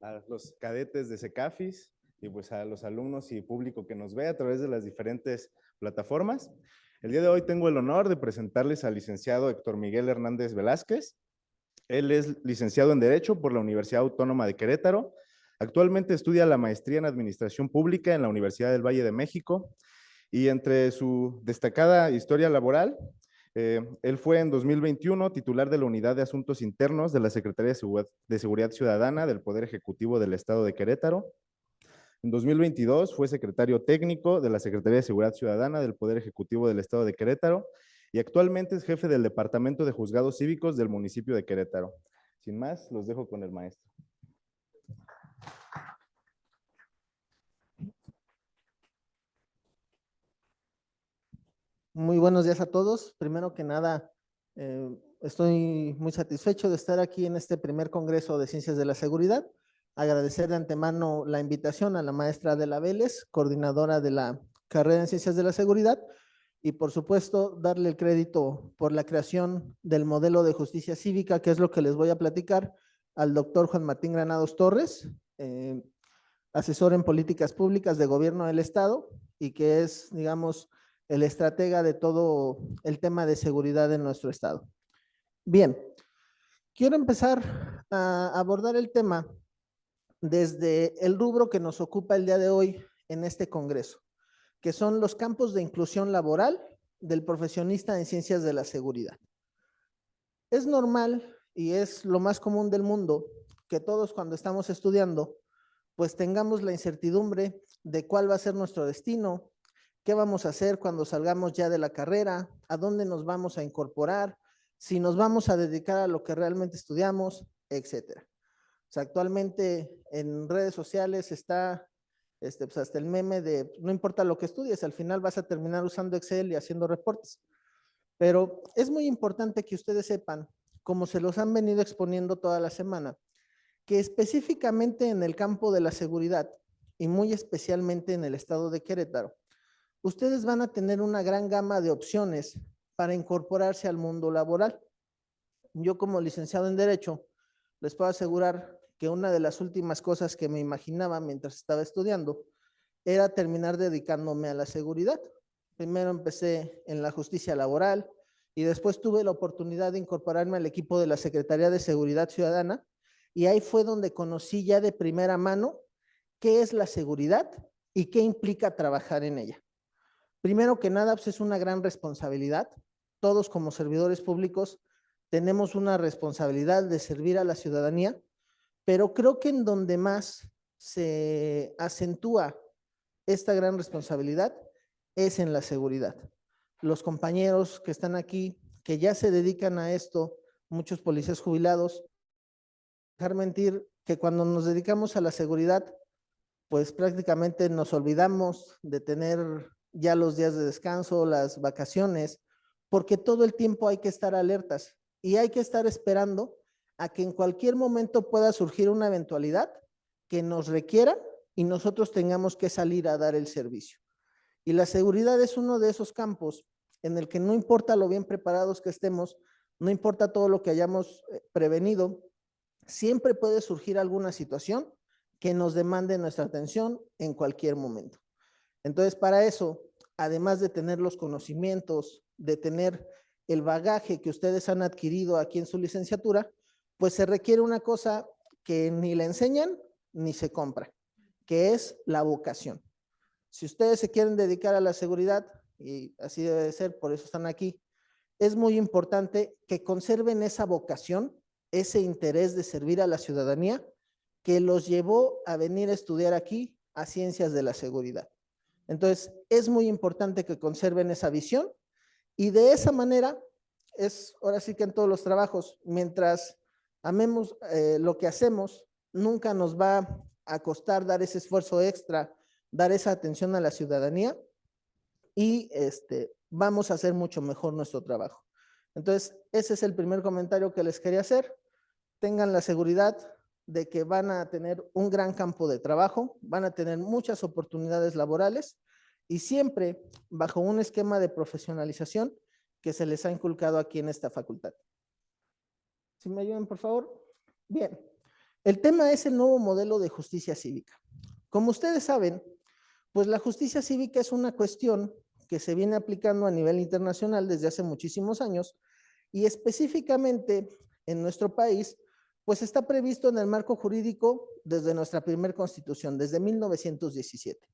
a los cadetes de Secafis y pues a los alumnos y público que nos ve a través de las diferentes plataformas. El día de hoy tengo el honor de presentarles al licenciado Héctor Miguel Hernández Velázquez. Él es licenciado en Derecho por la Universidad Autónoma de Querétaro. Actualmente estudia la maestría en Administración Pública en la Universidad del Valle de México y entre su destacada historia laboral, él fue en 2021 titular de la Unidad de Asuntos Internos de la Secretaría de Seguridad Ciudadana del Poder Ejecutivo del Estado de Querétaro. En 2022 fue secretario técnico de la Secretaría de Seguridad Ciudadana del Poder Ejecutivo del Estado de Querétaro y actualmente es jefe del Departamento de Juzgados Cívicos del municipio de Querétaro. Sin más, los dejo con el maestro. Muy buenos días a todos. Primero que nada, estoy muy satisfecho de estar aquí en este primer Congreso de Ciencias de la Seguridad. Agradecer de antemano la invitación a la maestra Adela Vélez, coordinadora de la carrera en Ciencias de la Seguridad, y por supuesto darle el crédito por la creación del modelo de justicia cívica, que es lo que les voy a platicar, al doctor Juan Martín Granados Torres, asesor en políticas públicas de gobierno del Estado y que es, digamos, el estratega de todo el tema de seguridad en nuestro Estado. Bien, quiero empezar a abordar el tema desde el rubro que nos ocupa el día de hoy en este Congreso, que son los campos de inclusión laboral del profesionista en ciencias de la seguridad. Es normal y es lo más común del mundo que todos cuando estamos estudiando, pues tengamos la incertidumbre de cuál va a ser nuestro destino, qué vamos a hacer cuando salgamos ya de la carrera, a dónde nos vamos a incorporar, si nos vamos a dedicar a lo que realmente estudiamos, etcétera. O sea, actualmente en redes sociales está pues hasta el meme de no importa lo que estudies, al final vas a terminar usando Excel y haciendo reportes. Pero es muy importante que ustedes sepan, como se los han venido exponiendo toda la semana, que específicamente en el campo de la seguridad y muy especialmente en el estado de Querétaro, ustedes van a tener una gran gama de opciones para incorporarse al mundo laboral. Yo como licenciado en Derecho, les puedo asegurar que una de las últimas cosas que me imaginaba mientras estaba estudiando era terminar dedicándome a la seguridad. Primero empecé en la justicia laboral y después tuve la oportunidad de incorporarme al equipo de la Secretaría de Seguridad Ciudadana y ahí fue donde conocí ya de primera mano qué es la seguridad y qué implica trabajar en ella. Primero que nada, pues es una gran responsabilidad. Todos como servidores públicos tenemos una responsabilidad de servir a la ciudadanía, pero creo que en donde más se acentúa esta gran responsabilidad es en la seguridad. Los compañeros que están aquí, que ya se dedican a esto, muchos policías jubilados, dejar mentir que cuando nos dedicamos a la seguridad, pues prácticamente nos olvidamos de tener ya los días de descanso, las vacaciones, porque todo el tiempo hay que estar alertas y hay que estar esperando a que en cualquier momento pueda surgir una eventualidad que nos requiera y nosotros tengamos que salir a dar el servicio. Y la seguridad es uno de esos campos en el que no importa lo bien preparados que estemos, no importa todo lo que hayamos prevenido, siempre puede surgir alguna situación que nos demande nuestra atención en cualquier momento. Entonces, para eso, además de tener los conocimientos, de tener el bagaje que ustedes han adquirido aquí en su licenciatura, pues se requiere una cosa que ni le enseñan ni se compra, que es la vocación. Si ustedes se quieren dedicar a la seguridad, y así debe de ser, por eso están aquí, es muy importante que conserven esa vocación, ese interés de servir a la ciudadanía que los llevó a venir a estudiar aquí a Ciencias de la Seguridad. Entonces, es muy importante que conserven esa visión y de esa manera es, ahora sí que en todos los trabajos, mientras amemos lo que hacemos, nunca nos va a costar dar ese esfuerzo extra, dar esa atención a la ciudadanía y vamos a hacer mucho mejor nuestro trabajo. Entonces, ese es el primer comentario que les quería hacer. Tengan la seguridad de que van a tener un gran campo de trabajo, van a tener muchas oportunidades laborales y siempre bajo un esquema de profesionalización que se les ha inculcado aquí en esta facultad. Si me ayudan, por favor. Bien. El tema es el nuevo modelo de justicia cívica. Como ustedes saben, pues la justicia cívica es una cuestión que se viene aplicando a nivel internacional desde hace muchísimos años y específicamente en nuestro país, pues está previsto en el marco jurídico desde nuestra primera constitución, desde 1917.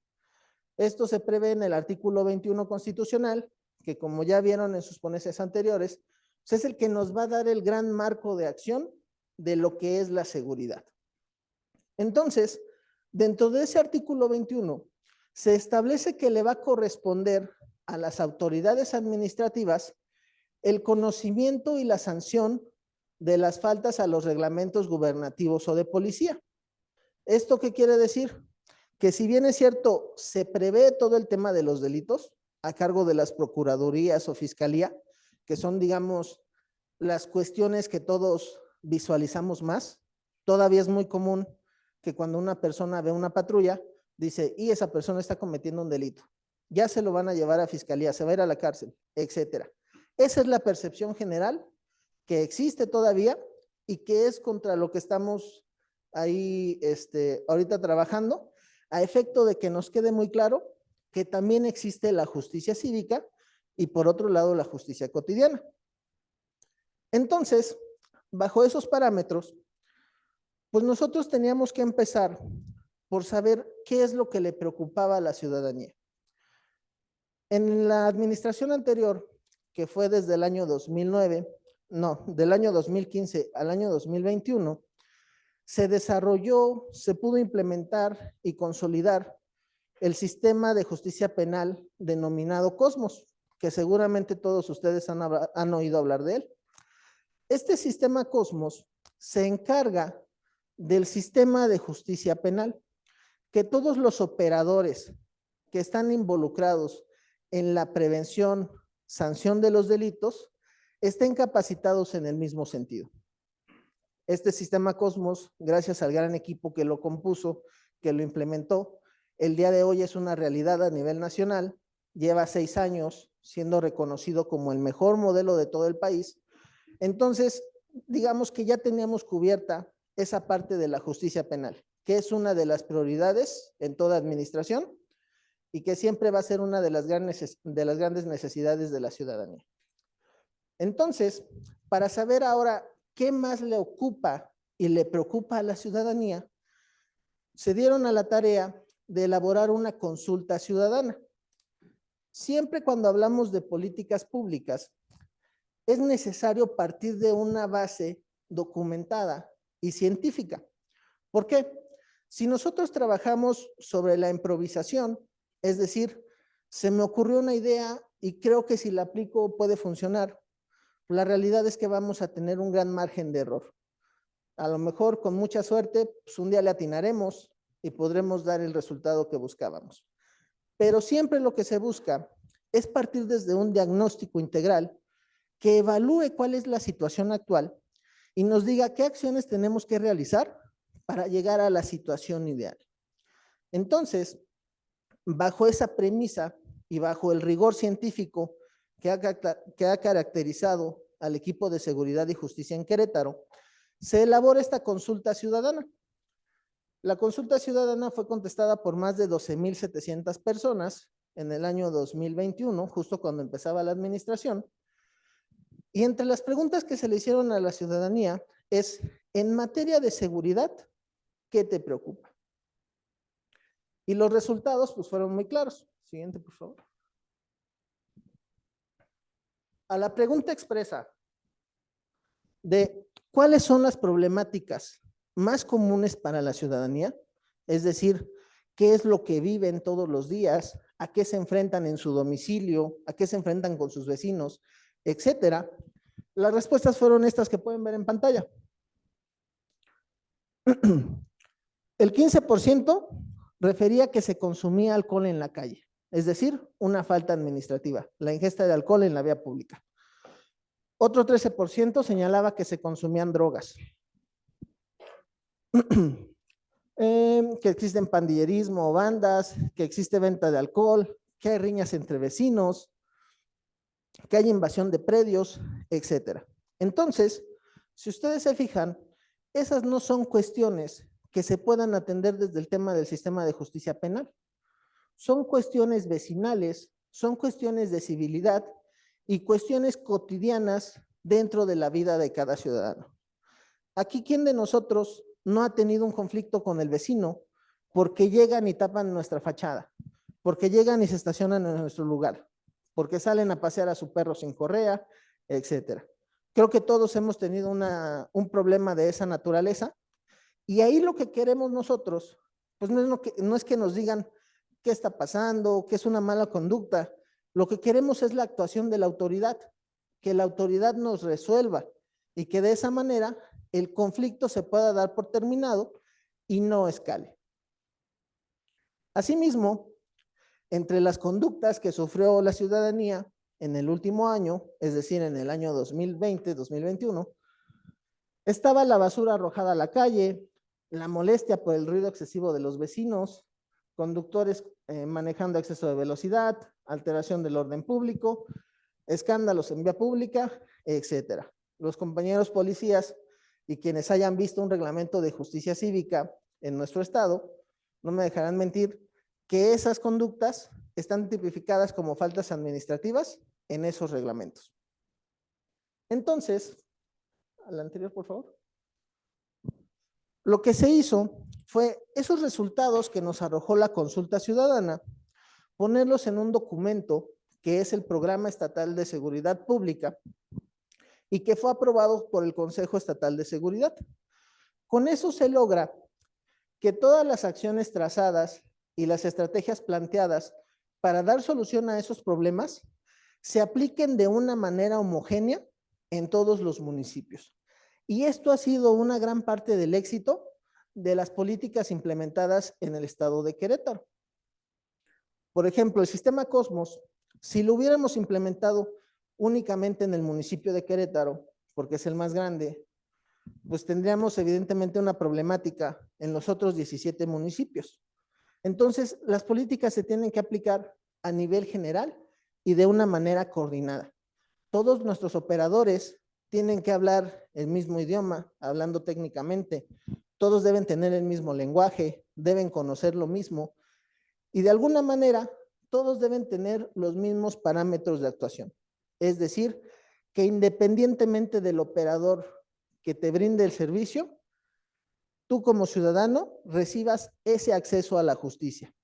Esto se prevé en el artículo 21 constitucional, que como ya vieron en sus ponencias anteriores, pues es el que nos va a dar el gran marco de acción de lo que es la seguridad. Entonces, dentro de ese artículo 21, se establece que le va a corresponder a las autoridades administrativas el conocimiento y la sanción de las faltas a los reglamentos gubernativos o de policía. ¿Esto qué quiere decir? Que si bien es cierto, se prevé todo el tema de los delitos a cargo de las procuradurías o fiscalía, que son, digamos, las cuestiones que todos visualizamos más, todavía es muy común que cuando una persona ve una patrulla, dice, y esa persona está cometiendo un delito, ya se lo van a llevar a fiscalía, se va a ir a la cárcel, etcétera. Esa es la percepción general que existe todavía y que es contra lo que estamos ahí ahorita trabajando, a efecto de que nos quede muy claro que también existe la justicia cívica y por otro lado la justicia cotidiana. Entonces, bajo esos parámetros, pues nosotros teníamos que empezar por saber qué es lo que le preocupaba a la ciudadanía. En la administración anterior, que fue desde el año 2009, no, del año 2015 al año 2021, se desarrolló, se pudo implementar y consolidar el sistema de justicia penal denominado Cosmos, que seguramente todos ustedes han oído hablar de él. Este sistema Cosmos se encarga del sistema de justicia penal, que todos los operadores que están involucrados en la prevención, sanción de los delitos, estén capacitados en el mismo sentido. Este sistema Cosmos, gracias al gran equipo que lo compuso, que lo implementó, el día de hoy es una realidad a nivel nacional, lleva 6 años siendo reconocido como el mejor modelo de todo el país. Entonces, digamos que ya teníamos cubierta esa parte de la justicia penal, que es una de las prioridades en toda administración y que siempre va a ser una de las grandes necesidades de la ciudadanía. Entonces, para saber ahora qué más le ocupa y le preocupa a la ciudadanía, se dieron a la tarea de elaborar una consulta ciudadana. Siempre cuando hablamos de políticas públicas, es necesario partir de una base documentada y científica. ¿Por qué? Si nosotros trabajamos sobre la improvisación, es decir, se me ocurrió una idea y creo que si la aplico puede funcionar, la realidad es que vamos a tener un gran margen de error. A lo mejor con mucha suerte, pues un día le atinaremos y podremos dar el resultado que buscábamos. Pero siempre lo que se busca es partir desde un diagnóstico integral que evalúe cuál es la situación actual y nos diga qué acciones tenemos que realizar para llegar a la situación ideal. Entonces, bajo esa premisa y bajo el rigor científico que ha caracterizado al equipo de seguridad y justicia en Querétaro, se elabora esta consulta ciudadana. La consulta ciudadana fue contestada por más de 12,700 personas en el año 2021, justo cuando empezaba la administración. Y entre las preguntas que se le hicieron a la ciudadanía es, en materia de seguridad, ¿qué te preocupa? Y los resultados pues fueron muy claros. Siguiente, por favor. A la pregunta expresa de cuáles son las problemáticas más comunes para la ciudadanía, es decir, qué es lo que viven todos los días, a qué se enfrentan en su domicilio, a qué se enfrentan con sus vecinos, etcétera. Las respuestas fueron estas que pueden ver en pantalla. El 15% refería que se consumía alcohol en la calle, es decir, una falta administrativa, la ingesta de alcohol en la vía pública. Otro 13% señalaba que se consumían drogas. Que existen pandillerismo o bandas, que existe venta de alcohol, que hay riñas entre vecinos, que hay invasión de predios, etcétera. Entonces, si ustedes se fijan, esas no son cuestiones que se puedan atender desde el tema del sistema de justicia penal. Son cuestiones vecinales, son cuestiones de civilidad y cuestiones cotidianas dentro de la vida de cada ciudadano. Aquí, ¿quién de nosotros no ha tenido un conflicto con el vecino porque llegan y tapan nuestra fachada? Porque llegan y se estacionan en nuestro lugar, porque salen a pasear a su perro sin correa, etcétera. Creo que todos hemos tenido un problema de esa naturaleza y ahí lo que queremos nosotros, pues no es que nos digan qué está pasando, qué es una mala conducta. Lo que queremos es la actuación de la autoridad, que la autoridad nos resuelva y que de esa manera el conflicto se pueda dar por terminado y no escale. Asimismo, entre las conductas que sufrió la ciudadanía en el último año, es decir, en el año 2020-2021, estaba la basura arrojada a la calle, la molestia por el ruido excesivo de los vecinos, conductores manejando exceso de velocidad, alteración del orden público, escándalos en vía pública, etcétera. Los compañeros policías y quienes hayan visto un reglamento de justicia cívica en nuestro estado, no me dejarán mentir que esas conductas están tipificadas como faltas administrativas en esos reglamentos. Entonces, a la anterior, por favor. Lo que se hizo fue esos resultados que nos arrojó la consulta ciudadana, ponerlos en un documento que es el Programa Estatal de Seguridad Pública y que fue aprobado por el Consejo Estatal de Seguridad. Con eso se logra que todas las acciones trazadas y las estrategias planteadas para dar solución a esos problemas se apliquen de una manera homogénea en todos los municipios. Y esto ha sido una gran parte del éxito de las políticas implementadas en el estado de Querétaro. Por ejemplo, el sistema Cosmos, si lo hubiéramos implementado únicamente en el municipio de Querétaro, porque es el más grande, pues tendríamos evidentemente una problemática en los otros 17 municipios. Entonces, las políticas se tienen que aplicar a nivel general y de una manera coordinada. Todos nuestros operadores tienen que hablar el mismo idioma, hablando técnicamente. Todos deben tener el mismo lenguaje, deben conocer lo mismo y de alguna manera todos deben tener los mismos parámetros de actuación. Es decir, que independientemente del operador que te brinde el servicio, tú como ciudadano recibas ese acceso a la justicia.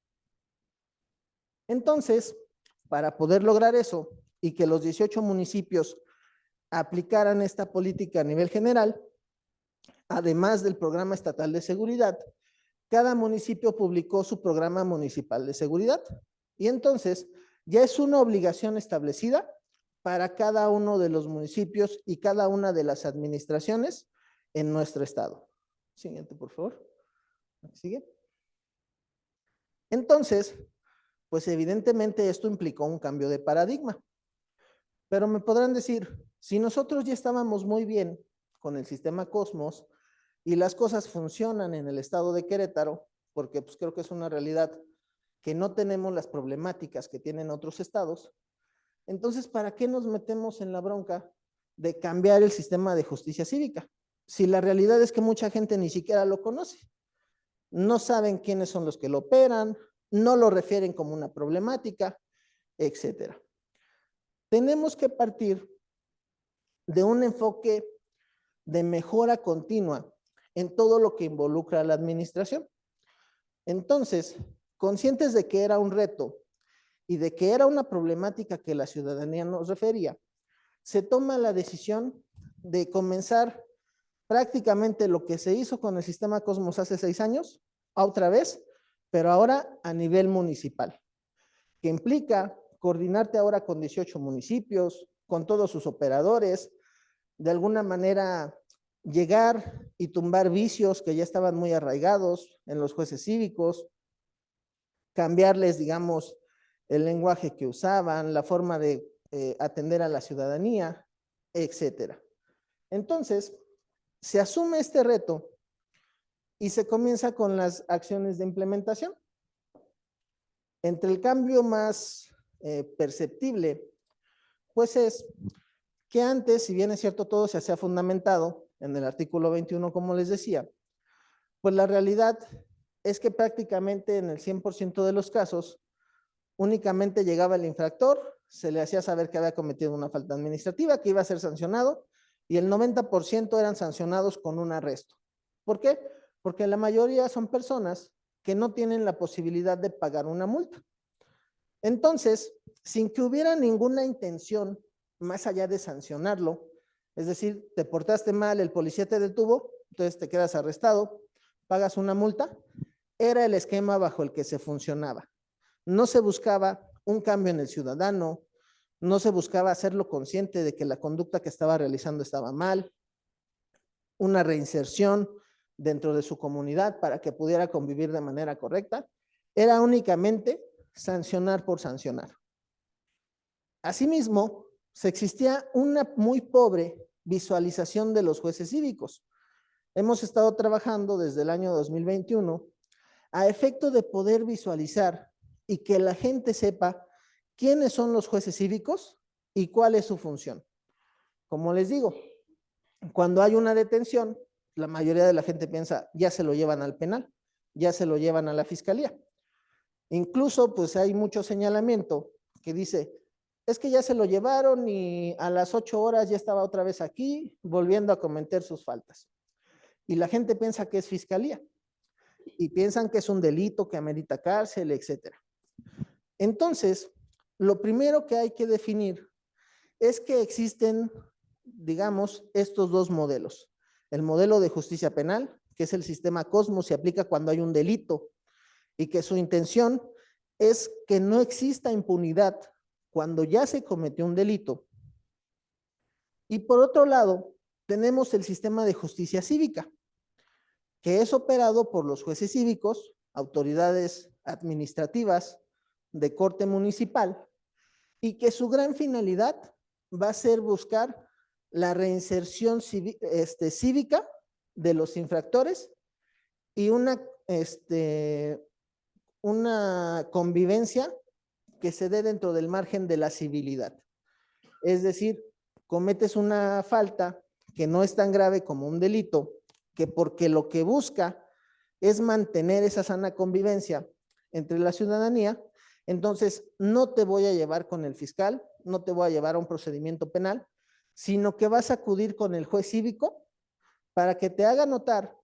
Entonces, para poder lograr eso y que los 18 municipios aplicaran esta política a nivel general, además del Programa Estatal de Seguridad, cada municipio publicó su Programa Municipal de Seguridad y entonces ya es una obligación establecida para cada uno de los municipios y cada una de las administraciones en nuestro estado. Siguiente, por favor. ¿Sigue? Entonces, pues evidentemente esto implicó un cambio de paradigma. Pero me podrán decir, si nosotros ya estábamos muy bien con el sistema Cosmos y las cosas funcionan en el estado de Querétaro, porque pues creo que es una realidad que no tenemos las problemáticas que tienen otros estados, entonces, ¿para qué nos metemos en la bronca de cambiar el sistema de justicia cívica? Si la realidad es que mucha gente ni siquiera lo conoce, no saben quiénes son los que lo operan, no lo refieren como una problemática, etcétera. Tenemos que partir de un enfoque de mejora continua en todo lo que involucra a la administración. Entonces, conscientes de que era un reto y de que era una problemática que la ciudadanía nos refería, se toma la decisión de comenzar prácticamente lo que se hizo con el sistema Cosmos hace 6 años, otra vez, pero ahora a nivel municipal, que implica coordinarte ahora con 18 municipios, con todos sus operadores, de alguna manera llegar y tumbar vicios que ya estaban muy arraigados en los jueces cívicos, cambiarles, digamos, el lenguaje que usaban, la forma de atender a la ciudadanía, etcétera. Entonces, se asume este reto y se comienza con las acciones de implementación. Entre el cambio más perceptible, pues es que antes, si bien es cierto todo se hacía fundamentado en el artículo 21, como les decía, pues la realidad es que prácticamente en el 100% de los casos, únicamente llegaba el infractor, se le hacía saber que había cometido una falta administrativa, que iba a ser sancionado, y el 90% eran sancionados con un arresto. ¿Por qué? Porque la mayoría son personas que no tienen la posibilidad de pagar una multa. Entonces, sin que hubiera ninguna intención más allá de sancionarlo, es decir, te portaste mal, el policía te detuvo, entonces te quedas arrestado, pagas una multa, era el esquema bajo el que se funcionaba. No se buscaba un cambio en el ciudadano, no se buscaba hacerlo consciente de que la conducta que estaba realizando estaba mal, una reinserción dentro de su comunidad para que pudiera convivir de manera correcta, era únicamente sancionar por sancionar. Asimismo, se existía una muy pobre visualización de los jueces cívicos. Hemos estado trabajando desde el año 2021 a efecto de poder visualizar y que la gente sepa quiénes son los jueces cívicos y cuál es su función. Como les digo, cuando hay una detención, la mayoría de la gente piensa, ya se lo llevan al penal, ya se lo llevan a la fiscalía. Incluso, pues hay mucho señalamiento que dice, es que ya se lo llevaron y a las 8 horas ya estaba otra vez aquí, volviendo a cometer sus faltas. Y la gente piensa que es fiscalía y piensan que es un delito que amerita cárcel, etcétera. Entonces, lo primero que hay que definir es que existen, digamos, estos dos modelos. El modelo de justicia penal, que es el sistema Cosmos, se aplica cuando hay un delito y que su intención es que no exista impunidad cuando ya se cometió un delito. Y por otro lado, tenemos el sistema de justicia cívica, que es operado por los jueces cívicos, autoridades administrativas de corte municipal, y que su gran finalidad va a ser buscar la reinserción cívica de los infractores y una convivencia que se dé dentro del margen de la civilidad. Es decir, cometes una falta que no es tan grave como un delito, que porque lo que busca es mantener esa sana convivencia entre la ciudadanía, entonces no te voy a llevar con el fiscal, no te voy a llevar a un procedimiento penal, sino que vas a acudir con el juez cívico para que te haga notar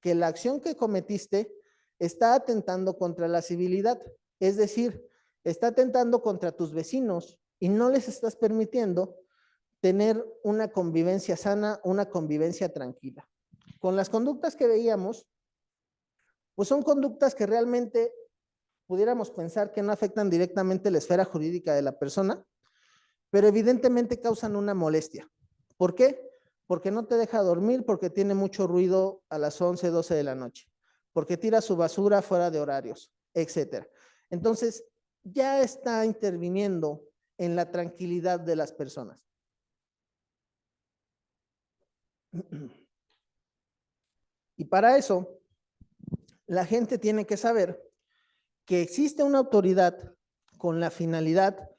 que la acción que cometiste está atentando contra la civilidad, es decir, está atentando contra tus vecinos y no les estás permitiendo tener una convivencia sana, una convivencia tranquila. Con las conductas que veíamos, pues son conductas que realmente pudiéramos pensar que no afectan directamente la esfera jurídica de la persona, pero evidentemente causan una molestia. ¿Por qué? Porque no te deja dormir, porque tiene mucho ruido a las 11, 12 de la noche, porque tira su basura fuera de horarios, etcétera. Entonces, ya está interviniendo en la tranquilidad de las personas. Y para eso, la gente tiene que saber que existe una autoridad con la finalidad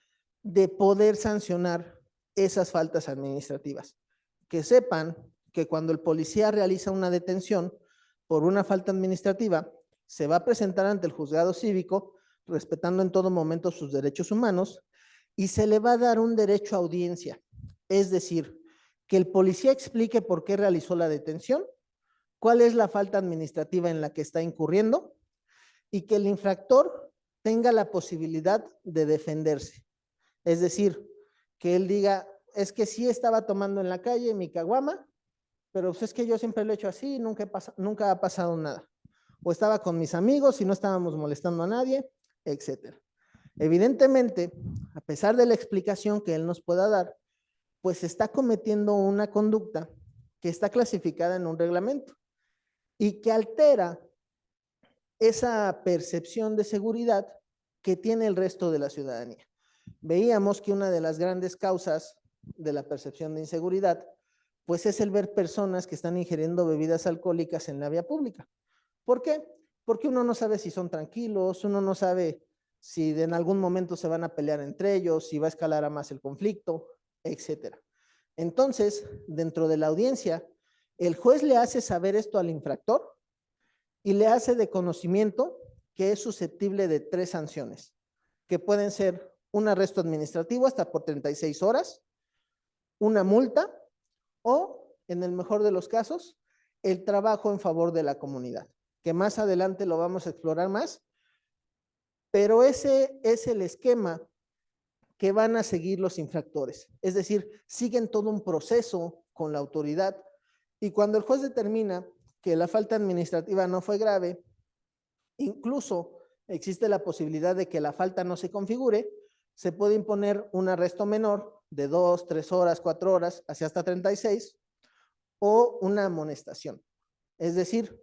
de poder sancionar esas faltas administrativas. Que sepan que cuando el policía realiza una detención por una falta administrativa, se va a presentar ante el juzgado cívico, respetando en todo momento sus derechos humanos, y se le va a dar un derecho a audiencia. Es decir, que el policía explique por qué realizó la detención, cuál es la falta administrativa en la que está incurriendo, y que el infractor tenga la posibilidad de defenderse. Es decir, que él diga, es que sí estaba tomando en la calle mi caguama, pero pues es que yo siempre lo he hecho así, nunca ha pasado nada. O estaba con mis amigos y no estábamos molestando a nadie, etcétera. Evidentemente, a pesar de la explicación que él nos pueda dar, pues está cometiendo una conducta que está clasificada en un reglamento y que altera esa percepción de seguridad que tiene el resto de la ciudadanía. Veíamos que una de las grandes causas de la percepción de inseguridad, pues es el ver personas que están ingiriendo bebidas alcohólicas en la vía pública. ¿Por qué? Porque uno no sabe si son tranquilos, uno no sabe si en algún momento se van a pelear entre ellos, si va a escalar a más el conflicto, etcétera. Entonces, dentro de la audiencia, El juez le hace saber esto al infractor y le hace de conocimiento que es susceptible de 3 sanciones, que pueden ser un arresto administrativo hasta por 36 horas, una multa o, en el mejor de los casos, el trabajo en favor de la comunidad, que más adelante lo vamos a explorar más, pero ese es el esquema que van a seguir los infractores. Es decir, siguen todo un proceso con la autoridad y cuando el juez determina que la falta administrativa no fue grave, incluso existe la posibilidad de que la falta no se configure, se puede imponer un arresto menor de 2, 3 horas, 4 horas, hacia hasta 36, o una amonestación. Es decir,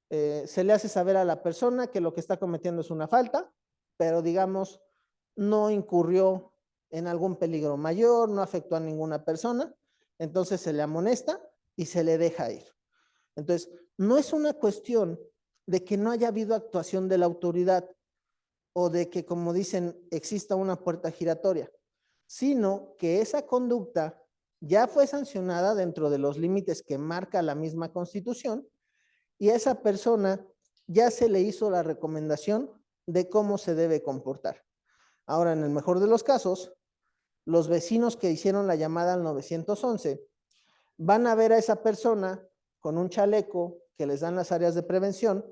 se le hace saber a la persona que lo que está cometiendo es una falta, pero digamos, no incurrió en algún peligro mayor, no afectó a ninguna persona, entonces se le amonesta y se le deja ir. Entonces, no es una cuestión de que no haya habido actuación de la autoridad o de que, como dicen, exista una puerta giratoria, sino que esa conducta ya fue sancionada dentro de los límites que marca la misma Constitución y a esa persona ya se le hizo la recomendación de cómo se debe comportar. Ahora, en el mejor de los casos, los vecinos que hicieron la llamada al 911 van a ver a esa persona con un chaleco que les dan las áreas de prevención,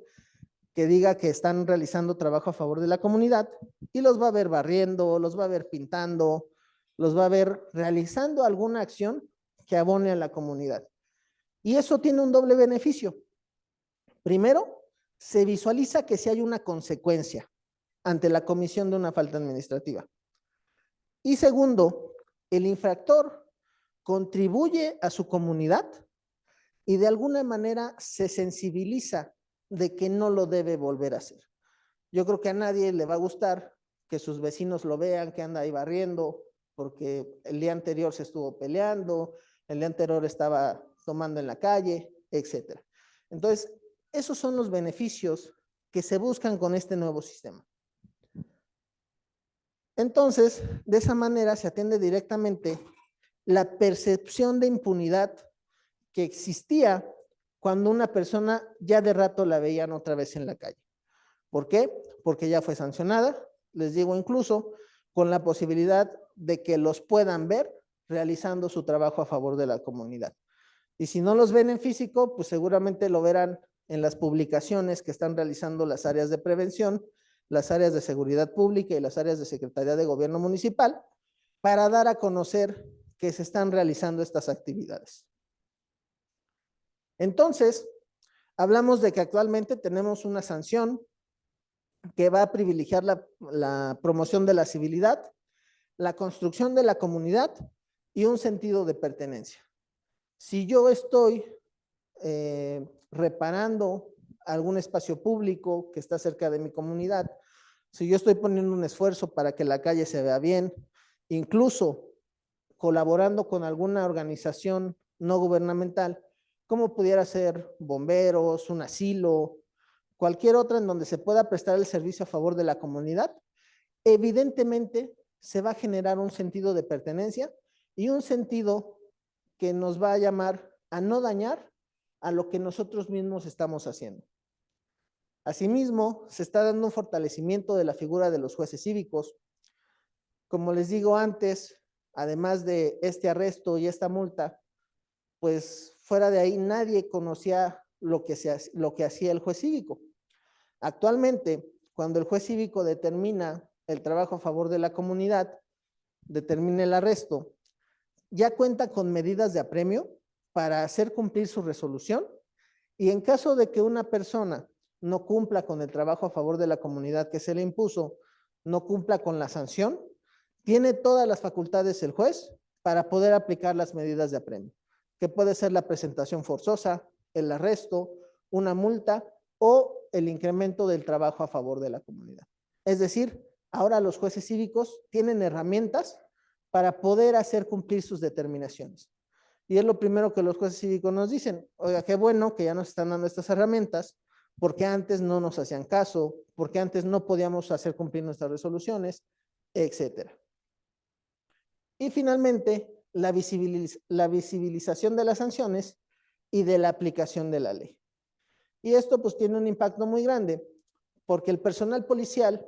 que diga que están realizando trabajo a favor de la comunidad y los va a ver barriendo, los va a ver pintando, los va a ver realizando alguna acción que abone a la comunidad. Y eso tiene un doble beneficio. Primero, se visualiza que si hay una consecuencia ante la comisión de una falta administrativa. Y segundo, el infractor contribuye a su comunidad y de alguna manera se sensibiliza de que no lo debe volver a hacer. Yo creo que a nadie le va a gustar que sus vecinos lo vean, que anda ahí barriendo, porque el día anterior se estuvo peleando, el día anterior estaba tomando en la calle, etc. Entonces, esos son los beneficios que se buscan con este nuevo sistema. Entonces, de esa manera se atiende directamente la percepción de impunidad que existía cuando una persona ya de rato la veían otra vez en la calle. ¿Por qué? Porque ya fue sancionada, les digo incluso, con la posibilidad de que los puedan ver realizando su trabajo a favor de la comunidad. Y si no los ven en físico, pues seguramente lo verán en las publicaciones que están realizando las áreas de prevención, las áreas de seguridad pública y las áreas de Secretaría de Gobierno Municipal, para dar a conocer que se están realizando estas actividades. Entonces, hablamos de que actualmente tenemos una sanción que va a privilegiar la promoción de la civilidad, la construcción de la comunidad y un sentido de pertenencia. Si yo estoy reparando algún espacio público que está cerca de mi comunidad, si yo estoy poniendo un esfuerzo para que la calle se vea bien, incluso colaborando con alguna organización no gubernamental, como pudiera ser bomberos, un asilo, cualquier otra en donde se pueda prestar el servicio a favor de la comunidad, evidentemente se va a generar un sentido de pertenencia y un sentido que nos va a llamar a no dañar a lo que nosotros mismos estamos haciendo. Asimismo, se está dando un fortalecimiento de la figura de los jueces cívicos. Como les digo antes, además de este arresto y esta multa, pues fuera de ahí nadie conocía lo que hacía el juez cívico. Actualmente, cuando el juez cívico determina el trabajo a favor de la comunidad, determina el arresto, ya cuenta con medidas de apremio para hacer cumplir su resolución y en caso de que una persona no cumpla con el trabajo a favor de la comunidad que se le impuso, no cumpla con la sanción, tiene todas las facultades el juez para poder aplicar las medidas de apremio, que puede ser la presentación forzosa, el arresto, una multa o el incremento del trabajo a favor de la comunidad. Es decir, ahora los jueces cívicos tienen herramientas para poder hacer cumplir sus determinaciones. Y es lo primero que los jueces cívicos nos dicen, oiga, qué bueno que ya nos están dando estas herramientas, porque antes no nos hacían caso, porque antes no podíamos hacer cumplir nuestras resoluciones, etcétera. Y finalmente, la visibilización de las sanciones y de la aplicación de la ley. Y esto pues tiene un impacto muy grande, porque el personal policial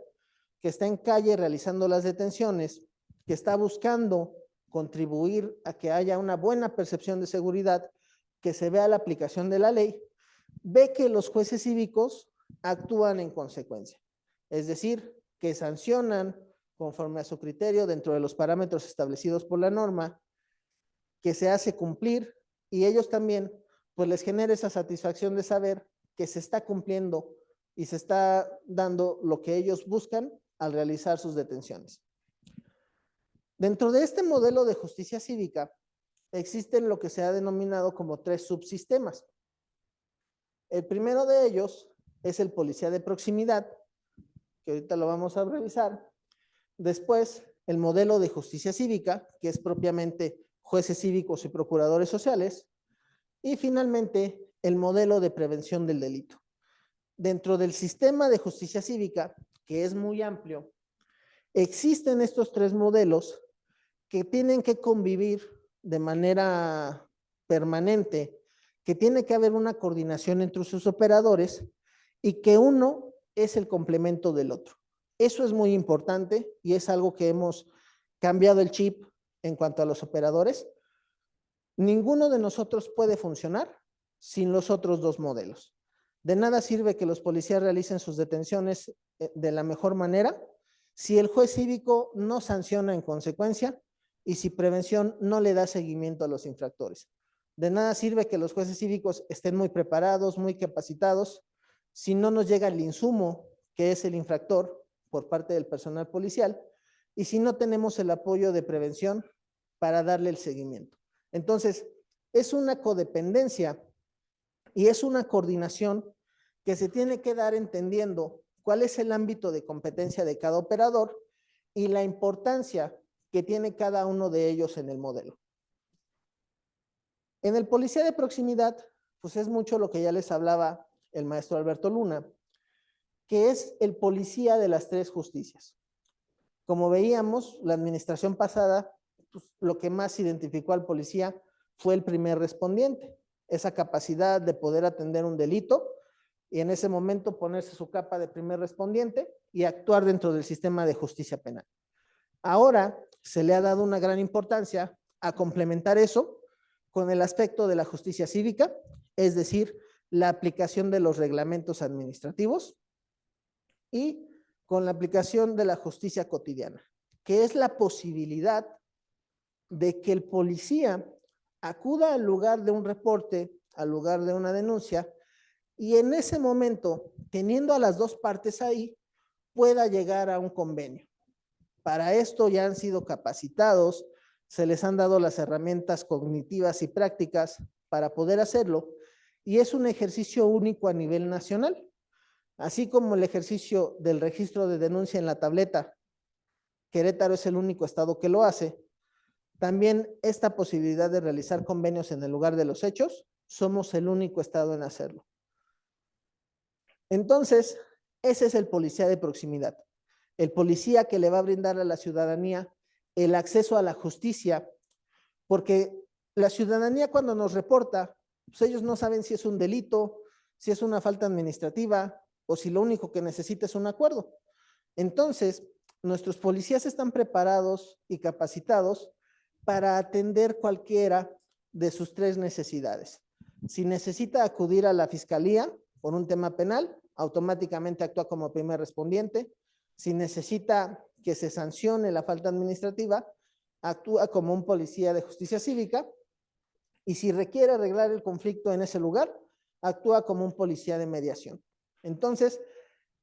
que está en calle realizando las detenciones, que está buscando contribuir a que haya una buena percepción de seguridad, que se vea la aplicación de la ley, ve que los jueces cívicos actúan en consecuencia. Es decir, que sancionan conforme a su criterio dentro de los parámetros establecidos por la norma, que se hace cumplir y ellos también, pues les genera esa satisfacción de saber que se está cumpliendo y se está dando lo que ellos buscan al realizar sus detenciones. Dentro de este modelo de justicia cívica, existen lo que se ha denominado como 3 subsistemas. El primero de ellos es el policía de proximidad, que ahorita lo vamos a revisar. Después, el modelo de justicia cívica, que es propiamente jueces cívicos y procuradores sociales. Y finalmente, el modelo de prevención del delito. Dentro del sistema de justicia cívica, que es muy amplio, existen estos 3 modelos que tienen que convivir de manera permanente, que tiene que haber una coordinación entre sus operadores y que uno es el complemento del otro. Eso es muy importante y es algo que hemos cambiado el chip en cuanto a los operadores. Ninguno de nosotros puede funcionar sin los otros 2 modelos. De nada sirve que los policías realicen sus detenciones de la mejor manera si el juez cívico no sanciona en consecuencia y si prevención no le da seguimiento a los infractores. De nada sirve que los jueces cívicos estén muy preparados, muy capacitados, si no nos llega el insumo, que es el infractor, por parte del personal policial, y si no tenemos el apoyo de prevención para darle el seguimiento. Entonces, es una codependencia y es una coordinación que se tiene que dar entendiendo cuál es el ámbito de competencia de cada operador y la importancia que tiene cada uno de ellos en el modelo. En el policía de proximidad, pues es mucho lo que ya les hablaba el maestro Alberto Luna, que es el policía de las 3 justicias. Como veíamos, la administración pasada, pues, lo que más identificó al policía fue el primer respondiente, esa capacidad de poder atender un delito y en ese momento ponerse su capa de primer respondiente y actuar dentro del sistema de justicia penal. Ahora se le ha dado una gran importancia a complementar eso con el aspecto de la justicia cívica, es decir, la aplicación de los reglamentos administrativos y con la aplicación de la justicia cotidiana, que es la posibilidad de que el policía acuda al lugar de un reporte, al lugar de una denuncia, y en ese momento, teniendo a las 2 partes ahí, pueda llegar a un convenio. Para esto ya han sido capacitados, se les han dado las herramientas cognitivas y prácticas para poder hacerlo, y es un ejercicio único a nivel nacional. Así como el ejercicio del registro de denuncia en la tableta, Querétaro es el único estado que lo hace, también esta posibilidad de realizar convenios en el lugar de los hechos, somos el único estado en hacerlo. Entonces, ese es el policía de proximidad, el policía que le va a brindar a la ciudadanía el acceso a la justicia, porque la ciudadanía cuando nos reporta, pues ellos no saben si es un delito, si es una falta administrativa, o si lo único que necesita es un acuerdo. Entonces, nuestros policías están preparados y capacitados para atender cualquiera de sus 3 necesidades. Si necesita acudir a la fiscalía por un tema penal, automáticamente actúa como primer respondiente. Si necesita que se sancione la falta administrativa, actúa como un policía de justicia cívica. Y si requiere arreglar el conflicto en ese lugar, actúa como un policía de mediación. Entonces,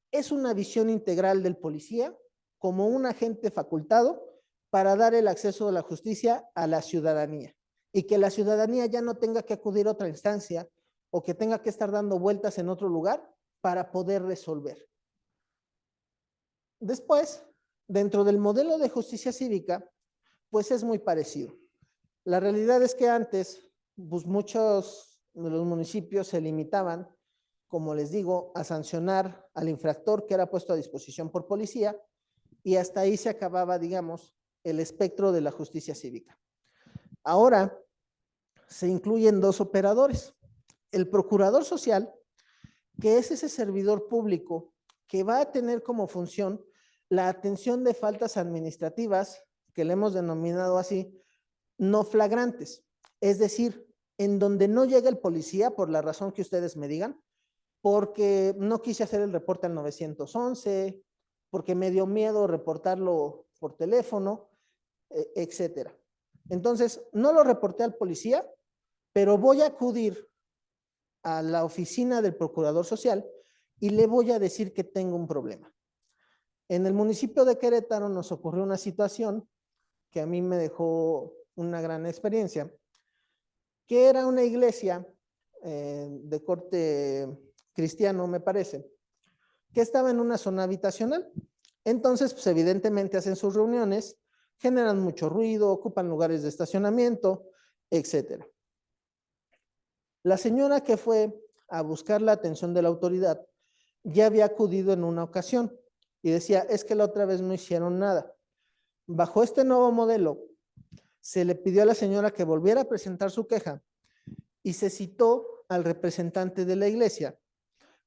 es una visión integral del policía como un agente facultado para dar el acceso a la justicia a la ciudadanía y que la ciudadanía ya no tenga que acudir a otra instancia o que tenga que estar dando vueltas en otro lugar para poder resolver. Después, dentro del modelo de justicia cívica, pues es muy parecido. La realidad es que antes, pues muchos de los municipios se limitaban, como les digo, a sancionar al infractor que era puesto a disposición por policía y hasta ahí se acababa, digamos, el espectro de la justicia cívica. Ahora se incluyen 2 operadores, el procurador social, que es ese servidor público que va a tener como función la atención de faltas administrativas, que le hemos denominado así, no flagrantes. Es decir, en donde no llega el policía, por la razón que ustedes me digan, porque no quise hacer el reporte al 911, porque me dio miedo reportarlo por teléfono, etcétera. Entonces, no lo reporté al policía, pero voy a acudir a la oficina del procurador social y le voy a decir que tengo un problema. En el municipio de Querétaro nos ocurrió una situación que a mí me dejó una gran experiencia, que era una iglesia de corte cristiano, me parece, que estaba en una zona habitacional. Entonces, pues evidentemente hacen sus reuniones, generan mucho ruido, ocupan lugares de estacionamiento, etcétera. La señora que fue a buscar la atención de la autoridad ya había acudido en una ocasión y decía, es que la otra vez no hicieron nada. Bajo este nuevo modelo, se le pidió a la señora que volviera a presentar su queja y se citó al representante de la iglesia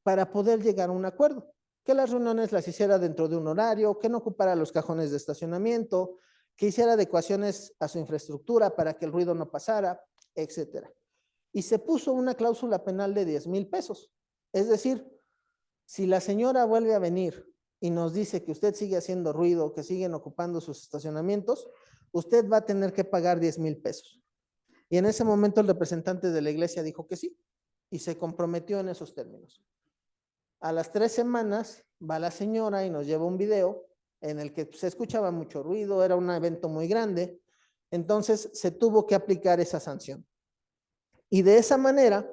para poder llegar a un acuerdo, que las reuniones las hiciera dentro de un horario, que no ocupara los cajones de estacionamiento, que hiciera adecuaciones a su infraestructura para que el ruido no pasara, etcétera. Y se puso una cláusula penal de 10,000 pesos. Es decir, si la señora vuelve a venir y nos dice que usted sigue haciendo ruido, que siguen ocupando sus estacionamientos, usted va a tener que pagar 10,000 pesos. Y en ese momento el representante de la iglesia dijo que sí y se comprometió en esos términos. A las 3 semanas va la señora y nos lleva un video en el que se escuchaba mucho ruido, era un evento muy grande, entonces se tuvo que aplicar esa sanción. Y de esa manera,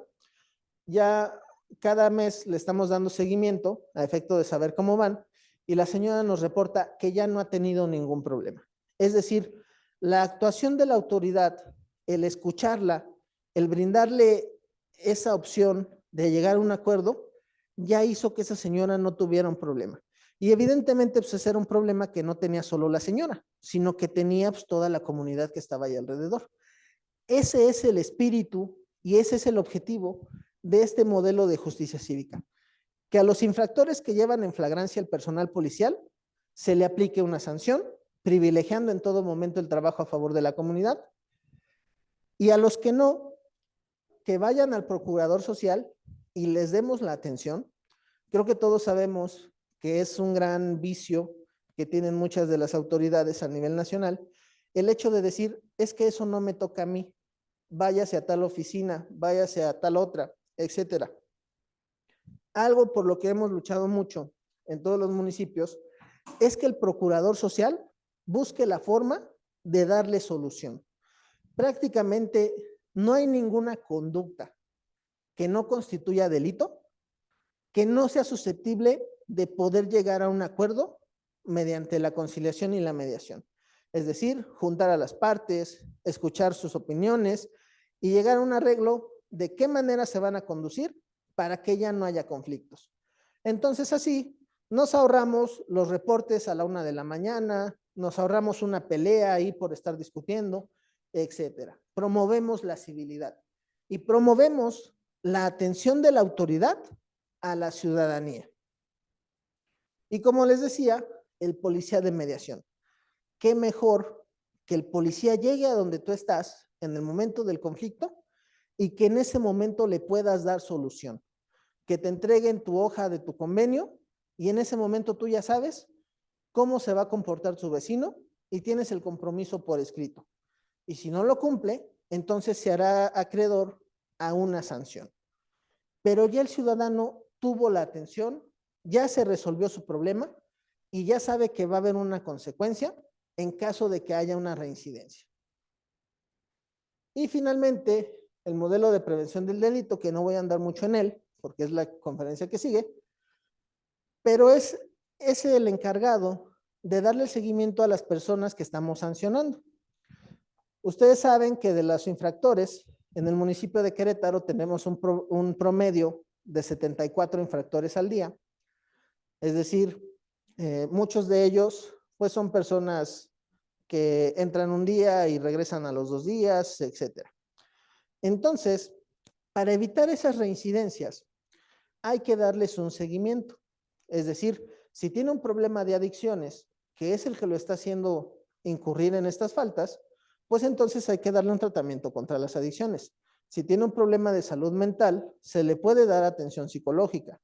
ya cada mes le estamos dando seguimiento a efecto de saber cómo van y la señora nos reporta que ya no ha tenido ningún problema. Es decir, la actuación de la autoridad, el escucharla, el brindarle esa opción de llegar a un acuerdo, ya hizo que esa señora no tuviera un problema. Y evidentemente, pues ese era un problema que no tenía solo la señora, sino que tenía pues, toda la comunidad que estaba ahí alrededor. Ese es el espíritu y ese es el objetivo de este modelo de justicia cívica, que a los infractores que llevan en flagrancia el personal policial se le aplique una sanción, privilegiando en todo momento el trabajo a favor de la comunidad, y a los que no, que vayan al procurador social y les demos la atención. Creo que todos sabemos que es un gran vicio que tienen muchas de las autoridades a nivel nacional, el hecho de decir, es que eso no me toca a mí, váyase a tal oficina, váyase a tal otra, etcétera. Algo por lo que hemos luchado mucho en todos los municipios es que el procurador social busque la forma de darle solución. Prácticamente no hay ninguna conducta que no constituya delito, que no sea susceptible de poder llegar a un acuerdo mediante la conciliación y la mediación. Es decir, juntar a las partes, escuchar sus opiniones y llegar a un arreglo de qué manera se van a conducir para que ya no haya conflictos. Entonces así nos ahorramos los reportes a la 1 de la mañana, nos ahorramos una pelea ahí por estar discutiendo, etcétera. Promovemos la civilidad y promovemos la atención de la autoridad a la ciudadanía. Y como les decía, el policía de mediación. ¿Qué mejor que el policía llegue a donde tú estás en el momento del conflicto y que en ese momento le puedas dar solución? Que te entreguen tu hoja de tu convenio y en ese momento tú ya sabes cómo se va a comportar su vecino y tienes el compromiso por escrito. Y si no lo cumple, entonces se hará acreedor a una sanción. Pero ya el ciudadano tuvo la atención, ya se resolvió su problema y ya sabe que va a haber una consecuencia en caso de que haya una reincidencia. Y finalmente, el modelo de prevención del delito, que no voy a andar mucho en él, porque es la conferencia que sigue, pero es el encargado de darle seguimiento a las personas que estamos sancionando. Ustedes saben que de los infractores, en el municipio de Querétaro tenemos un promedio de 74 infractores al día, es decir, muchos de ellos pues son personas que entran un día y regresan a los 2 días, etcétera. Entonces, Para evitar esas reincidencias, hay que darles un seguimiento. Es decir, si tiene un problema de adicciones, que es el que lo está haciendo incurrir en estas faltas, pues entonces hay que darle un tratamiento contra las adicciones. Si tiene un problema de salud mental, se le puede dar atención psicológica,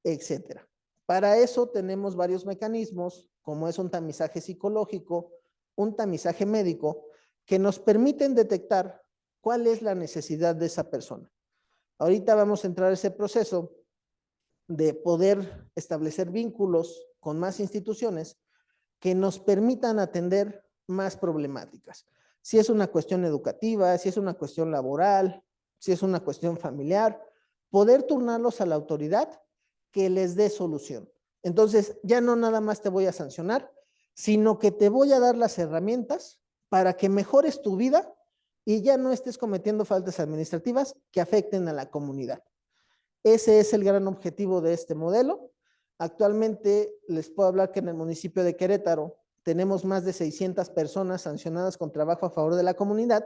etcétera. Para eso tenemos varios mecanismos, como es un tamizaje psicológico, un tamizaje médico, que nos permiten detectar cuál es la necesidad de esa persona. Ahorita vamos a entrar a ese proceso de poder establecer vínculos con más instituciones que nos permitan atender más problemáticas. Si es una cuestión educativa, si es una cuestión laboral, si es una cuestión familiar, poder turnarlos a la autoridad que les dé solución. Entonces, ya no nada más te voy a sancionar, sino que te voy a dar las herramientas para que mejores tu vida y ya no estés cometiendo faltas administrativas que afecten a la comunidad. Ese es el gran objetivo de este modelo. Actualmente les puedo hablar que en el municipio de Querétaro tenemos más de 600 personas sancionadas con trabajo a favor de la comunidad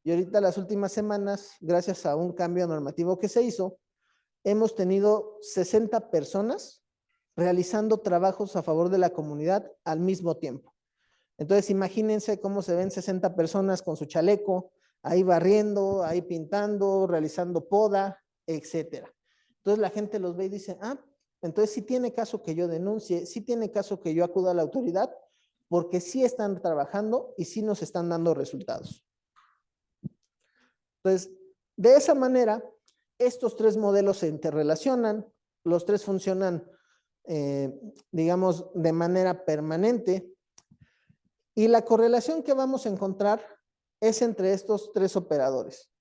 y ahorita las últimas semanas, gracias a un cambio normativo que se hizo, hemos tenido 60 personas realizando trabajos a favor de la comunidad al mismo tiempo. Entonces, imagínense cómo se ven 60 personas con su chaleco, ahí barriendo, ahí pintando, realizando poda, etcétera. Entonces, la gente los ve y dice, entonces sí tiene caso que yo denuncie, sí tiene caso que yo acuda a la autoridad, porque sí están trabajando y sí nos están dando resultados. Entonces, de esa manera, estos tres modelos se interrelacionan, los tres funcionan, digamos, de manera permanente, y la correlación que vamos a encontrar es entre estos tres operadores.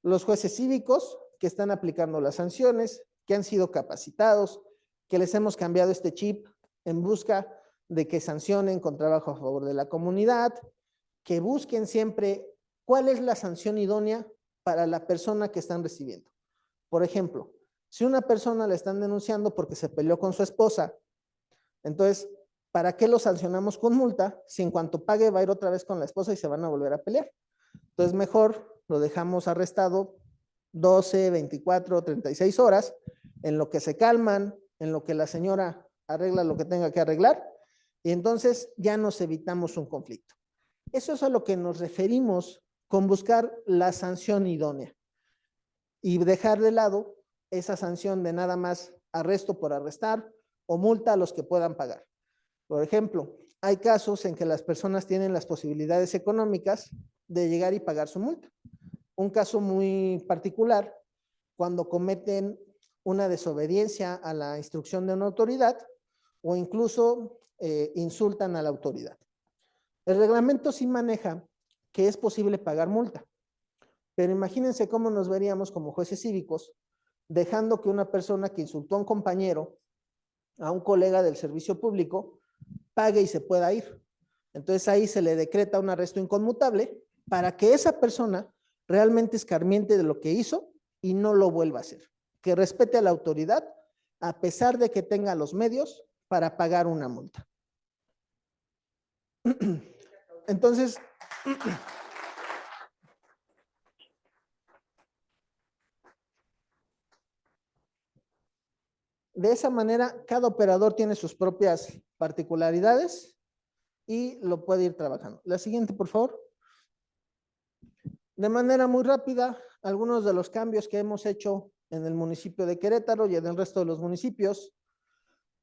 Los jueces cívicos que están aplicando las sanciones, que han sido capacitados, que les hemos cambiado este chip en busca de que sancionen con trabajo a favor de la comunidad, que busquen siempre cuál es la sanción idónea para la persona que están recibiendo. Por ejemplo, si una persona le están denunciando porque se peleó con su esposa, entonces, ¿para qué lo sancionamos con multa si en cuanto pague va a ir otra vez con la esposa y se van a volver a pelear? Entonces, mejor lo dejamos arrestado 12, 24, 36 horas, en lo que se calman, en lo que la señora arregla lo que tenga que arreglar, y entonces ya nos evitamos un conflicto. Eso es a lo que nos referimos con buscar la sanción idónea y dejar de lado esa sanción de nada más arresto por arrestar o multa a los que puedan pagar. Por ejemplo, hay casos en que las personas tienen las posibilidades económicas de llegar y pagar su multa. Un caso muy particular, cuando cometen una desobediencia a la instrucción de una autoridad o incluso insultan a la autoridad. El reglamento sí maneja que es posible pagar multa, pero imagínense cómo nos veríamos como jueces cívicos dejando que una persona que insultó a un compañero, a un colega del servicio público, pague y se pueda ir. Entonces ahí se le decreta un arresto inconmutable para que esa persona realmente escarmiente de lo que hizo y no lo vuelva a hacer. Que respete a la autoridad a pesar de que tenga los medios para pagar una multa. Entonces, de esa manera, cada operador tiene sus propias particularidades y lo puede ir trabajando. La siguiente, por favor. De manera muy rápida, algunos de los cambios que hemos hecho en el municipio de Querétaro y en el resto de los municipios.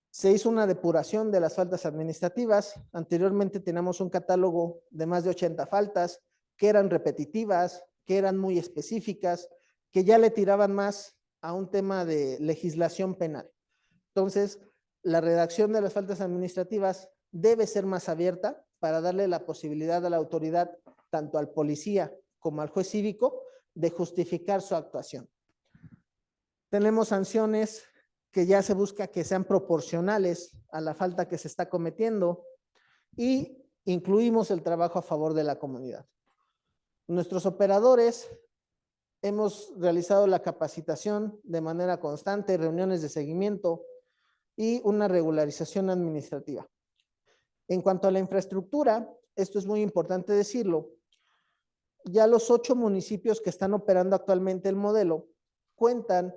Se hizo una depuración de las faltas administrativas. Anteriormente teníamos un catálogo de más de 80 faltas que eran repetitivas, que eran muy específicas, que ya le tiraban más a un tema de legislación penal. Entonces, la redacción de las faltas administrativas debe ser más abierta para darle la posibilidad a la autoridad, tanto al policía como al juez cívico, de justificar su actuación. Tenemos sanciones que ya se busca que sean proporcionales a la falta que se está cometiendo y incluimos el trabajo a favor de la comunidad. Nuestros operadores hemos realizado la capacitación de manera constante, reuniones de seguimiento y una regularización administrativa. En cuanto a la infraestructura, esto es muy importante decirlo, ya los 8 municipios que están operando actualmente el modelo cuentan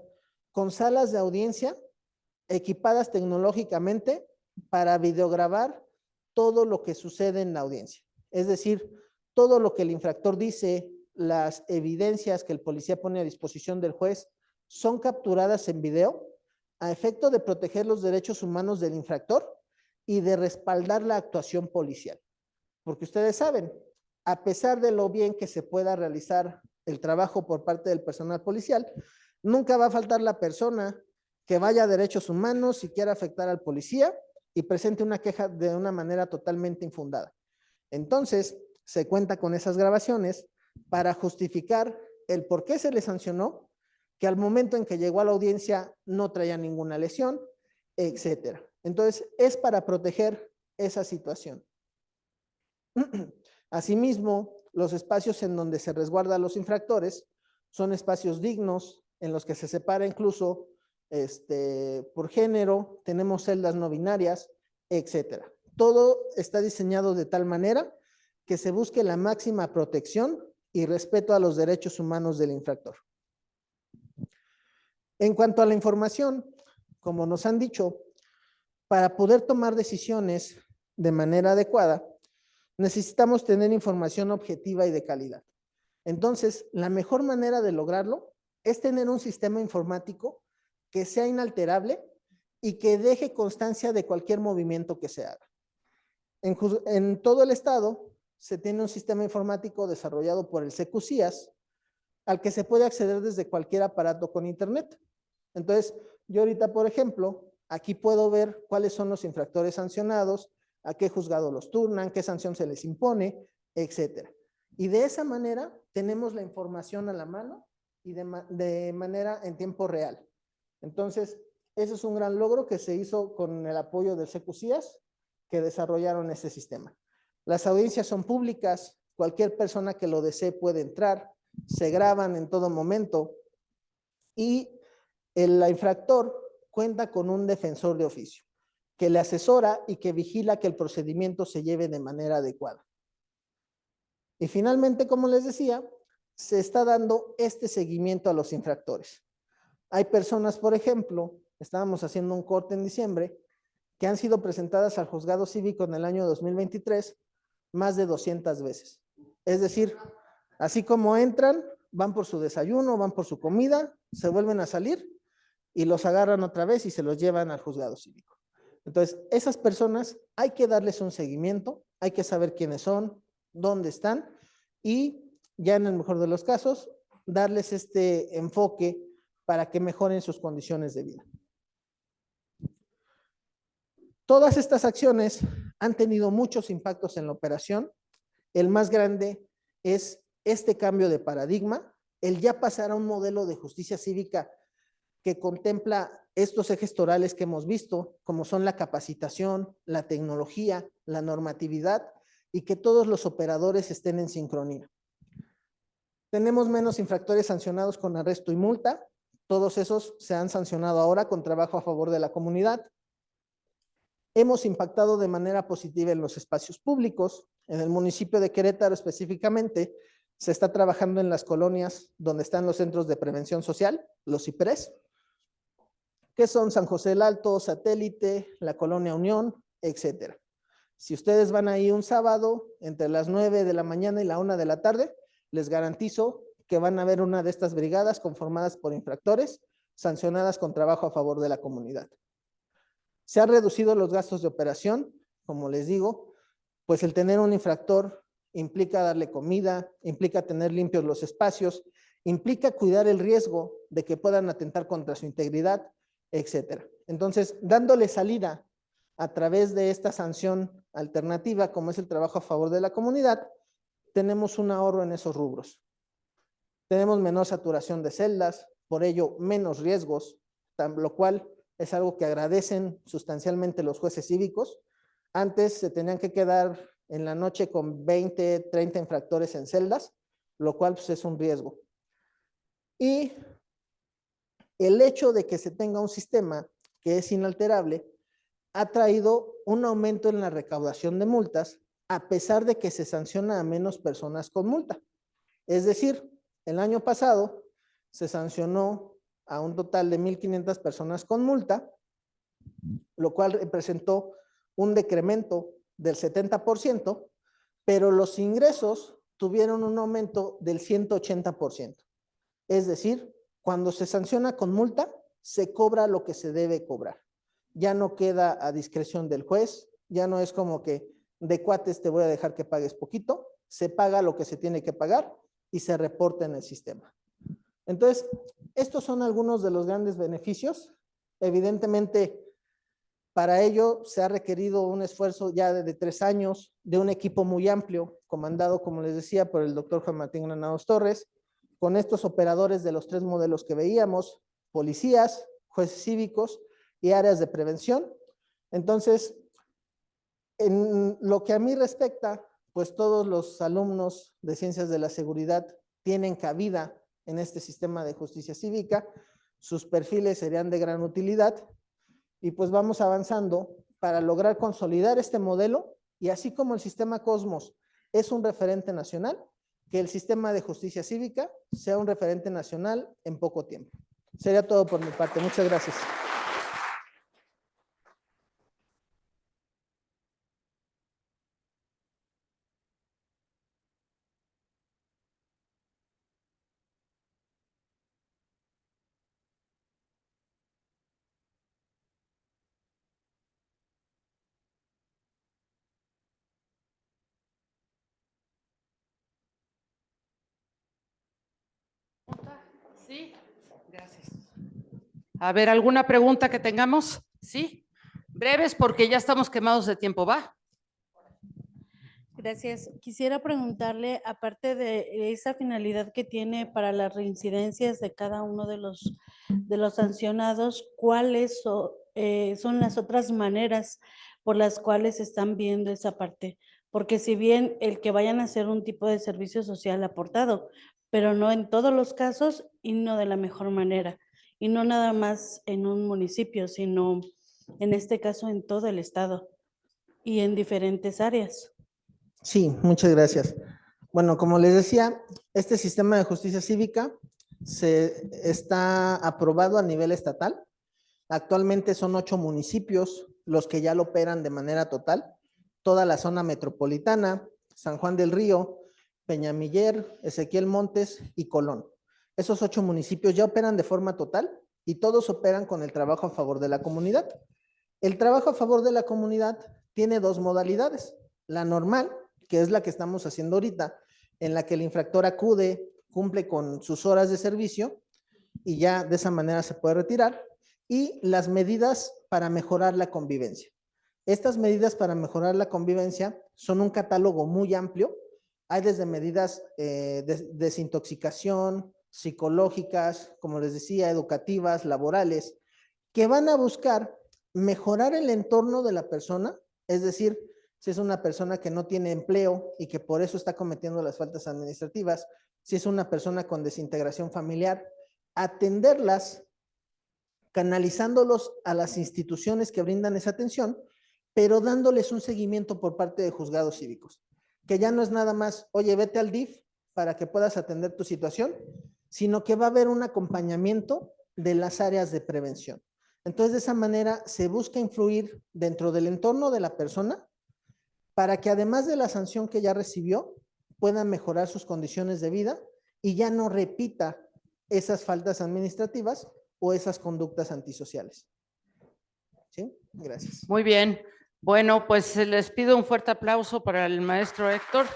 con salas de audiencia equipadas tecnológicamente para videograbar todo lo que sucede en la audiencia. Es decir, todo lo que el infractor dice, las evidencias que el policía pone a disposición del juez, son capturadas en video a efecto de proteger los derechos humanos del infractor y de respaldar la actuación policial. Porque ustedes saben, a pesar de lo bien que se pueda realizar el trabajo por parte del personal policial, nunca va a faltar la persona que vaya a derechos humanos y quiera afectar al policía y presente una queja de una manera totalmente infundada. Entonces, se cuenta con esas grabaciones para justificar el por qué se le sancionó, que al momento en que llegó a la audiencia no traía ninguna lesión, etcétera. Entonces, es para proteger esa situación. Asimismo, los espacios en donde se resguarda a los infractores son espacios dignos, en los que se separa incluso por género, tenemos celdas no binarias, etcétera. Todo está diseñado de tal manera que se busque la máxima protección y respeto a los derechos humanos del infractor. En cuanto a la información, como nos han dicho, para poder tomar decisiones de manera adecuada, necesitamos tener información objetiva y de calidad. Entonces, la mejor manera de lograrlo es tener un sistema informático que sea inalterable y que deje constancia de cualquier movimiento que se haga. En todo el estado se tiene un sistema informático desarrollado por el CQCIAS al que se puede acceder desde cualquier aparato con internet. Entonces, yo ahorita, por ejemplo, aquí puedo ver cuáles son los infractores sancionados, a qué juzgado los turnan, qué sanción se les impone, etcétera. Y de esa manera tenemos la información a la mano y de manera en tiempo real. Entonces, ese es un gran logro que se hizo con el apoyo del CQCIAS, que desarrollaron este sistema. Las audiencias son públicas, cualquier persona que lo desee puede entrar, se graban en todo momento y el infractor cuenta con un defensor de oficio que le asesora y que vigila que el procedimiento se lleve de manera adecuada. Y finalmente, como les decía, se está dando este seguimiento a los infractores. Hay personas, por ejemplo, estábamos haciendo un corte en diciembre, que han sido presentadas al juzgado cívico en el año 2023 más de 200 veces. Es decir, así como entran, van por su desayuno, van por su comida, se vuelven a salir y los agarran otra vez y se los llevan al juzgado cívico. Entonces, esas personas hay que darles un seguimiento, hay que saber quiénes son, dónde están y ya en el mejor de los casos, darles este enfoque para que mejoren sus condiciones de vida. Todas estas acciones han tenido muchos impactos en la operación. El más grande es este cambio de paradigma, el ya pasar a un modelo de justicia cívica que contempla estos ejes torales que hemos visto, como son la capacitación, la tecnología, la normatividad y que todos los operadores estén en sincronía. Tenemos menos infractores sancionados con arresto y multa. Todos esos se han sancionado ahora con trabajo a favor de la comunidad. Hemos impactado de manera positiva en los espacios públicos. En el municipio de Querétaro específicamente, se está trabajando en las colonias donde están los centros de prevención social, los CIPRES, que son San José del Alto, Satélite, la Colonia Unión, etcétera. Si ustedes van ahí un sábado, entre las 9 de la mañana y la 1 de la tarde, les garantizo que van a ver una de estas brigadas conformadas por infractores, sancionadas con trabajo a favor de la comunidad. Se han reducido los gastos de operación, como les digo, pues el tener un infractor implica darle comida, implica tener limpios los espacios, implica cuidar el riesgo de que puedan atentar contra su integridad, etcétera. Entonces, dándole salida a través de esta sanción alternativa, como es el trabajo a favor de la comunidad, tenemos un ahorro en esos rubros. Tenemos menor saturación de celdas, por ello menos riesgos, lo cual es algo que agradecen sustancialmente los jueces cívicos. Antes se tenían que quedar en la noche con 20, 30 infractores en celdas, lo cual pues, es un riesgo. Y el hecho de que se tenga un sistema que es inalterable ha traído un aumento en la recaudación de multas, a pesar de que se sanciona a menos personas con multa. Es decir, el año pasado se sancionó a un total de 1,500 personas con multa, lo cual representó un decremento del 70%, pero los ingresos tuvieron un aumento del 180%. Es decir, cuando se sanciona con multa, se cobra lo que se debe cobrar. Ya no queda a discreción del juez, ya no es como que de cuates te voy a dejar que pagues poquito, se paga lo que se tiene que pagar y se reporta en el sistema. Entonces, estos son algunos de los grandes beneficios. Evidentemente, para ello se ha requerido un esfuerzo ya de 3 años de un equipo muy amplio, comandado, como les decía, por el doctor Juan Martín Granados Torres, con estos operadores de los 3 modelos que veíamos, policías, jueces cívicos y áreas de prevención. Entonces, en lo que a mí respecta, pues todos los alumnos de Ciencias de la Seguridad tienen cabida en este sistema de justicia cívica, sus perfiles serían de gran utilidad y pues vamos avanzando para lograr consolidar este modelo y así como el sistema Cosmos es un referente nacional, que el sistema de justicia cívica sea un referente nacional en poco tiempo. Sería todo por mi parte. Muchas gracias. Sí, gracias. A ver, ¿alguna pregunta que tengamos? Sí, breves porque ya estamos quemados de tiempo, ¿va? Gracias. Quisiera preguntarle, aparte de esa finalidad que tiene para las reincidencias de cada uno de los sancionados, ¿cuáles son las otras maneras por las cuales están viendo esa parte? Porque si bien el que vayan a hacer un tipo de servicio social aportado, pero no en todos los casos y no de la mejor manera, y no nada más en un municipio, sino en este caso en todo el estado y en diferentes áreas. Sí, muchas gracias. Bueno, como les decía, este sistema de justicia cívica está aprobado a nivel estatal. Actualmente son 8 municipios los que ya lo operan de manera total. Toda la zona metropolitana, San Juan del Río, Peñamiller, Ezequiel Montes y Colón. Esos 8 municipios ya operan de forma total y todos operan con el trabajo a favor de la comunidad. El trabajo a favor de la comunidad tiene 2 modalidades. La normal, que es la que estamos haciendo ahorita, en la que el infractor acude, cumple con sus horas de servicio y ya de esa manera se puede retirar, y las medidas para mejorar la convivencia. Estas medidas para mejorar la convivencia son un catálogo muy amplio. Hay desde medidas de desintoxicación, psicológicas, como les decía, educativas, laborales, que van a buscar mejorar el entorno de la persona, es decir, si es una persona que no tiene empleo y que por eso está cometiendo las faltas administrativas, si es una persona con desintegración familiar, atenderlas, canalizándolos a las instituciones que brindan esa atención, pero dándoles un seguimiento por parte de juzgados cívicos, que ya no es nada más, oye, vete al DIF para que puedas atender tu situación, sino que va a haber un acompañamiento de las áreas de prevención. Entonces, de esa manera se busca influir dentro del entorno de la persona para que además de la sanción que ya recibió, puedan mejorar sus condiciones de vida y ya no repita esas faltas administrativas o esas conductas antisociales. ¿Sí? Gracias. Muy bien. Bueno, pues les pido un fuerte aplauso para el maestro Héctor.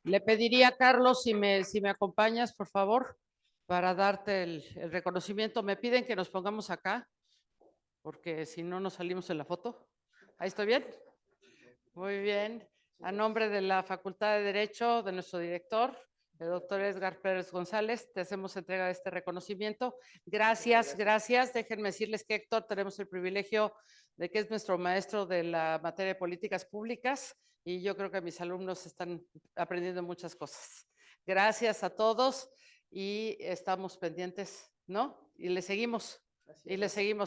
Le pediría a Carlos si me acompañas, por favor, para darte el reconocimiento. Me piden que nos pongamos acá, porque si no nos salimos en la foto. ¿Ahí estoy bien? Muy bien. A nombre de la Facultad de Derecho, de nuestro director, el doctor Edgar Pérez González, te hacemos entrega de este reconocimiento. Gracias, gracias. Déjenme decirles que Héctor, tenemos el privilegio de que es nuestro maestro de la materia de políticas públicas y yo creo que mis alumnos están aprendiendo muchas cosas. Gracias a todos y estamos pendientes, ¿no? Y le seguimos, y le seguimos.